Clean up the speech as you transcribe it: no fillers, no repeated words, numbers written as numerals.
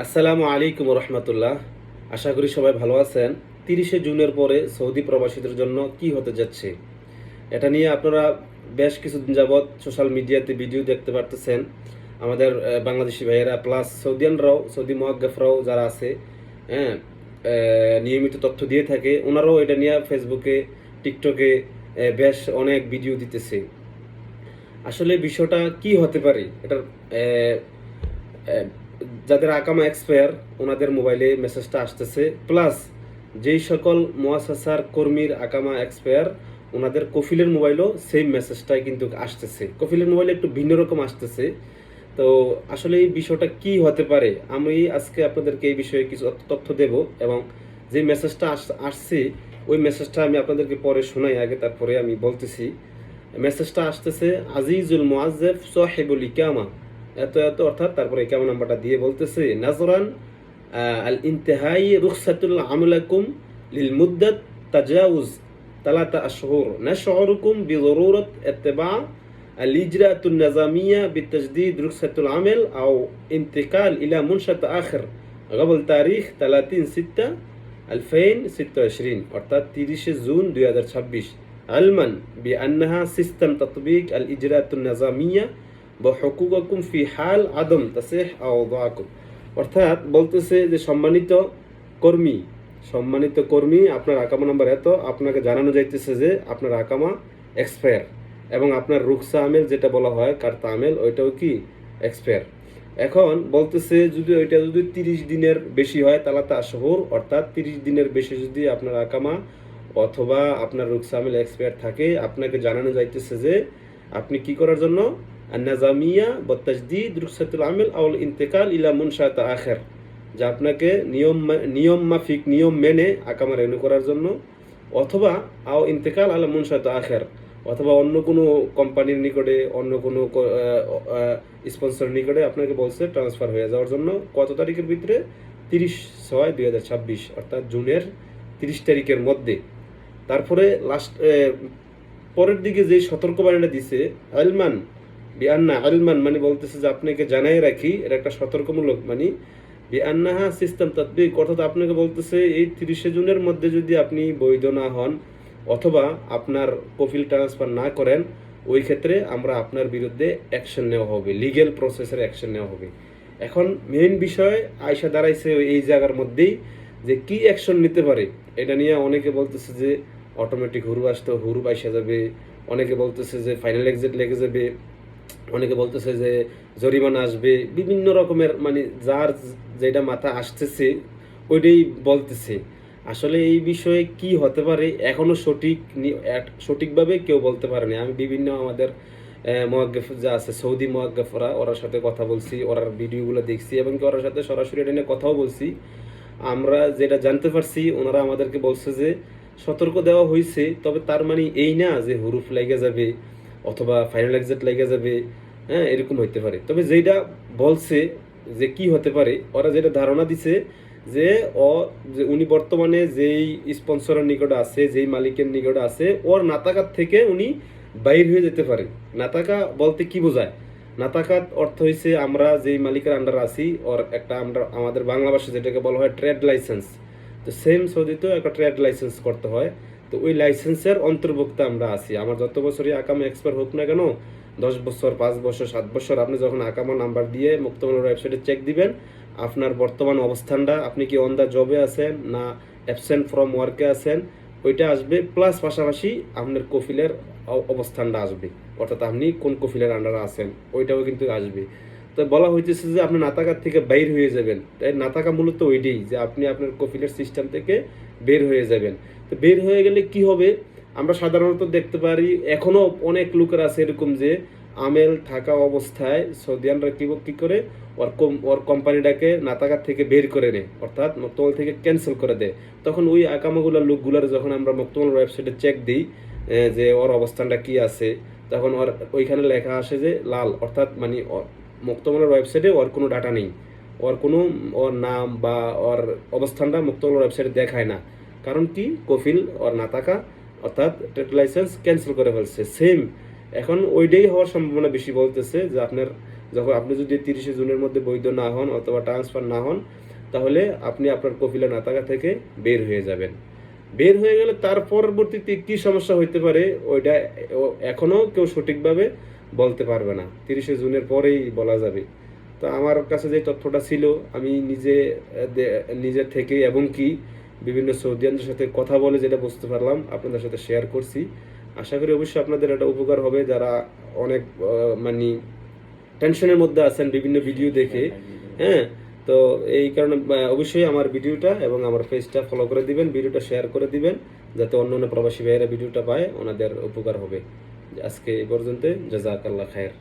আসসালামু আলাইকুম রহমতুল্লাহ। আশা করি সবাই ভালো আছেন। 30শে জুনের পরে সৌদি প্রবাসীদের জন্য কি হতে যাচ্ছে এটা নিয়ে আপনারা বেশ কিছুদিন যাবৎ সোশ্যাল মিডিয়াতে ভিডিও দেখতে পারতেছেন। আমাদের বাংলাদেশি ভাইয়েরা প্লাস সৌদিয়ানরাও, সৌদি মোয়াজ্জেফরাও যারা আছে, হ্যাঁ, নিয়মিত তথ্য দিয়ে থাকে। ওনারাও এটা নিয়ে ফেসবুকে, টিকটকে বেশ অনেক ভিডিও দিতেছে। আসলে বিষয়টা কি হতে পারে এটার আহ, যাদের আকামা এক্সপায়ার ওনাদের মোবাইলে মেসেজটা আসতেছে, প্লাস যেই সকল মুআসাসার কর্মীর আকামা এক্সপায়ার ওনাদের কফিলের মোবাইলও সেম মেসেজটাই কিন্তু আসতেছে। কফিলের মোবাইলে একটু ভিন্ন রকম আসতেছে। তো আসলে এই বিষয়টা কি হতে পারে, আমি আজকে আপনাদেরকে এই বিষয়ে কিছু তথ্য দেব, এবং যে মেসেজটা আসছে ওই মেসেজটা আমি আপনাদেরকে পরে শোনাই আগে, তারপরে আমি বলতেছি। মেসেজটা আসতেছে আজিজুল মুআজ্জেফ সাহিবুল ইকামা এত এত, অর্থাৎ তারপরে ইকামা নাম্বারটা দিয়ে বলতেছে নাজরান আল ইনতিহাই রুখসাতুল আমলাকুম লিল মুদ্দাত তাজাউজ 3 أشهر نشعركم بضرورة اتباع الإجراءات النظامية بتجديد رخصة العمل أو انتقال إلى منشأة آخر قبل تاريخ 30/6/2026 অর্থাৎ 30শে জুন 2026 علما بأنها سيستم تطبيق الإجراءات النظامية بحقوقكم في حال عدم تصحيح أوضاعكم। অর্থাৎ বলতেছে যে সম্মানিত কর্মী আপনার আকামা নাম্বার এত, আপনাকে জানানো যাইতেছে যে আপনার আকামা এক্সপায়ার, এবং আপনার রুকসা আমেল যেটা বলা হয় কার্তা আমেল ওইটাও কি এক্সপায়ার। এখন বলতেছে যদি 30 দিনের বেশি হয় তালাতা আশহুর, অর্থাৎ 30 দিনের বেশি যদি আপনার আকামা অথবা আপনার রুকসা আমেল এক্সপায়ার থাকে, আপনাকে জানানো যাইতেছে যে আপনি কি করার জন্য আন-নাজামিয়া ওয়া তাজদীদ রুখসাতুল আমেল আও ইন্তেকাল ইলা মুনশাত আখির, যে আপনাকে নিয়ম মেনে আকামা রেনু করার জন্য, অথবা আও ইন্তেকাল আলা মুনশাত আখির, অথবা অন্য কোনো কোম্পানির নিকটে, অন্য কোনো স্পন্সর নিকটে আপনাকে বলছে ট্রান্সফার হয়ে যাওয়ার জন্য। কত তারিখের ভিতরে? 30/6/2026, অর্থাৎ জুনের 30 তারিখের মধ্যে। তারপরে পরের দিকে যে সতর্কবাণীটা দিছে, আলমান বিআন্না, আলমান মানে বলতেছে যে আপনাকে জানাই রাখি, এটা একটা সতর্কমূলক মানে, বিআন্নাহা সিস্টেম তাতবিক, অর্থাৎ আপনাকে বলতেছে এই 30শে জুনের মধ্যে যদি আপনি বৈধ না হন অথবা আপনার কফিল ট্রান্সফার না করেন, ওই ক্ষেত্রে আমরা আপনার বিরুদ্ধে অ্যাকশন নেওয়া হবে, লিগ্যাল প্রসেসের অ্যাকশন নেওয়া হবে। এখন মেইন বিষয় আয়সা দাঁড়াইছে এই জায়গার মধ্যেই যে কি অ্যাকশন নিতে পারে। এটা নিয়ে অনেকে বলতেছে যে অটোমেটিক হুরুপ আইসা যাবে, অনেকে বলতেছে যে ফাইনাল এক্সিট লেগে যাবে, অনেকে বলতেছে যে জরিমানা আসবে, বিভিন্ন রকমের মানে যার যেটা মাথা আসতেছে ওইটাই বলতেছে। আসলে এই বিষয়ে কি হতে পারে এখনো সঠিকভাবে কেউ বলতে পারেনি। আমি বিভিন্ন আমাদের মোয়াজ্জেফ যা আছে সৌদি মোয়াজ্জেফরা, ওরার সাথে কথা বলছি, ওরার ভিডিওগুলো দেখছি, এবং কি ওরার সাথে সরাসরি এটা নিয়ে কথাও বলছি। আমরা যেটা জানতে পারছি, ওনারা আমাদেরকে বলছে যে সতর্ক দেওয়া হয়েছে, তবে তার মানে এই না যে হুরুফ লেগে যাবে অথবা ফাইনাল এক্সিট লেগে যাবে, হ্যাঁ, এরকম হইতে পারে। তবে যেটা বলছে যে কি হতে পারে, ওরা যেটা ধারণা দিছে যে যে উনি বর্তমানে যেই স্পন্সরের নিকটে আছে, যেই মালিকের নিকটে আছে, ওর নাতাকাত থেকে উনি বাইর হয়ে যেতে পারে। নাতাকা বলতে কি বোঝায়? নাতাকাত অর্থ হয়েছে আমরা যেই মালিকের আন্ডার আছি ওর একটা, আমরা আমাদের বাংলা ভাষায় যেটাকে বলা হয় ট্রেড লাইসেন্স, তো সেম সৌদিতেও একটা ট্রেড লাইসেন্স করতে হয়। তো ওই লাইসেন্সের অন্তর্ভুক্ত আমরা আছি। আমার যত বছরই আকামা এক্সপায়ার হোক না কেন, 10 বছর, 5 বছর, 7 বছর, আপনি যখন আকামা নাম্বার দিয়ে মুক্তমালার ওয়েবসাইটে চেক দিবেন আপনার বর্তমান অবস্থানটা, আপনি কি অন দ্য জবে আছেন না অ্যাবসেন্ট ফ্রম ওয়ার্কে আছেন, ওইটা আসবে। প্লাস পাশাপাশি আপনার কফিলের অবস্থানটা আসবে, অর্থাৎ আপনি কোন কফিলের আন্ডারে আছেন ওইটাও কিন্তু আসবে। তো বলা হইতেছে যে আপনি নাতাকার থেকে বাইর হয়ে যাবেন। তাই নাতাকা মূলত ওইটাই যে আপনি আপনার কফিলের সিস্টেম থেকে বের হয়ে যাবেন। তো বের হয়ে গেলে কি হবে, আমরা সাধারণত দেখতে পারি এখনো অনেক লোকের আছে এরকম যে আমেল থাকা অবস্থায় সৌদিয়ানরা কি করে ওর কোম্পানিটাকে নাতাকার থেকে বের করে নেয়, অর্থাৎ মুক্তমল থেকে ক্যান্সেল করে দেয়। তখন ওই আকামাগুলোর লোকগুলোর যখন আমরা মুক্তমল ওয়েবসাইটে চেক দিই যে ওর অবস্থানটা কি আছে, তখন ওর ওইখানে লেখা আসে যে লাল, অর্থাৎ মানে মুক্তমলের ওয়েবসাইটে ওর কোনো ডাটা নেই, ওর নাম বা ওর অবস্থানটা মুক্তমলের ওয়েবসাইটে দেখায় না। কারণ কি? কফিল ওর না থাকা, অর্থাৎ ট্রেড লাইসেন্স ক্যান্সেল করে ফেলছে। সেম এখন ওইটাই হওয়ার সম্ভাবনা বেশি বলতেছে যে আপনার যখন আপনি যদি 30 জুনের মধ্যে বৈধ না হন অথবা ট্রান্সফার না হন, তাহলে আপনি আপনার কফিলা নাতাগা থেকে বের হয়ে যাবেন। বের হয়ে গেলে তার পরবর্তীতে কি সমস্যা হইতে পারে ওইটা এখনো কেউ সঠিকভাবে বলতে পারবে না, 30 জুনের পরেই বলা যাবে। তো আমার কাছে যে তথ্যটা ছিল আমি নিজের থেকে এবং কি বিভিন্ন সৌদিয়ানদের সাথে কথা বলে যেটা বুঝতে পারলাম আপনাদের সাথে শেয়ার করছি। আশা করি অবশ্যই আপনাদের এটা উপকার হবে, যারা অনেক মানে টেনশনের মধ্যে আছেন বিভিন্ন ভিডিও দেখে। হ্যাঁ, তো এই কারণে অবশ্যই আমার ভিডিওটা এবং আমার পেজটা ফলো করে দিবেন, ভিডিওটা শেয়ার করে দিবেন, যাতে অন্য অন্য প্রবাসী ভাইয়েরা ভিডিওটা পায়, ওনাদের উপকার হবে। আজকে এই পর্যন্ত, জাযাকাল্লাহ খায়ের।